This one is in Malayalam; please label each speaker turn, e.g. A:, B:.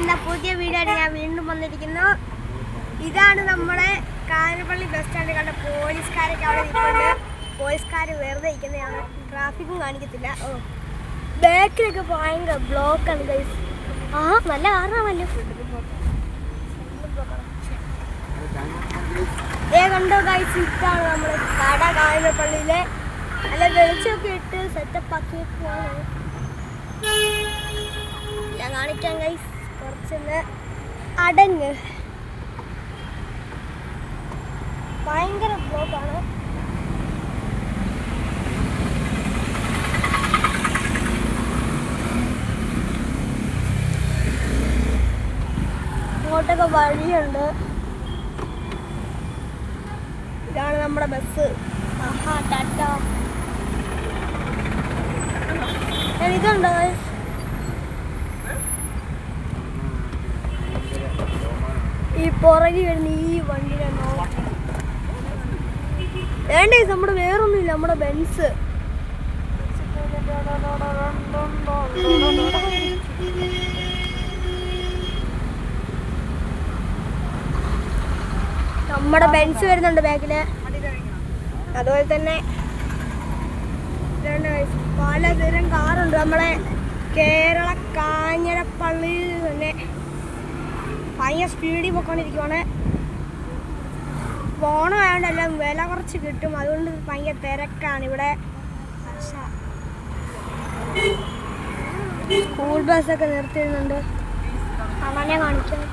A: ഇന്ന പുതിയ വീഡിയോ ഞാൻ വീണ്ടും വന്നിരിക്കുന്നു. ഇതാണ് നമ്മുടെ കാഞ്ഞിരപ്പള്ളി ബസ് സ്റ്റാൻഡ് കണ്ട പോലീസുകാരൊക്കെ അവിടെ നിൽപ്പുണ്ട്. പോലീസുകാർ വെറുതെ ഇരിക്കുന്നതാണ്, ട്രാഫിക്കും കാണിക്കത്തില്ല. ബാക്കിലൊക്കെ ഭയങ്കര ബ്ലോക്കാണ് ഗൈസ്. ആ നല്ല കാരണമല്ലോ. കണ്ടോ ഗൈസ്, ഇതാണ് നമ്മുടെ കട കാഞ്ഞിരപ്പള്ളിയിലെ. നല്ല വെളിച്ചമൊക്കെ ഇട്ട് സെറ്റപ്പ് ആക്കിയാണ്. ഞാൻ കാണിക്കാം ഗൈസ്, കുറച്ചൊന്ന് അടങ്ങ്. ഭയങ്കര ബ്ലോക്കാണ്. ഇങ്ങോട്ടൊക്കെ വഴിയുണ്ട്. ഇതാണ് നമ്മുടെ ബസ്. ആഹാ ടാറ്റ. ഇതുണ്ടോ ഈ പുറകെ വരുന്ന ഈ വണ്ടിയുടെ വേണ്ട, നമ്മുടെ വേറൊന്നുമില്ല, നമ്മുടെ ബെൻസ്. നമ്മുടെ ബെൻസ് വരുന്നുണ്ട് ബാക്കില്. അതുപോലെ തന്നെ പലതരം കാറുണ്ട്. നമ്മളെ കേരള കാഞ്ഞിരപ്പള്ളിയിൽ തന്നെ ഭയങ്കര സ്പീഡിൽ പോയിക്കൊണ്ടിരിക്കുവാണ്. ഓണമായതുകൊണ്ടെല്ലാം വില കുറച്ച് കിട്ടും, അതുകൊണ്ട് ഭയങ്കര തിരക്കാണ് ഇവിടെ. സ്കൂൾ ബസ്സൊക്കെ നിർത്തിയിരുന്നുണ്ട്, അവനെ കാണിക്കാം.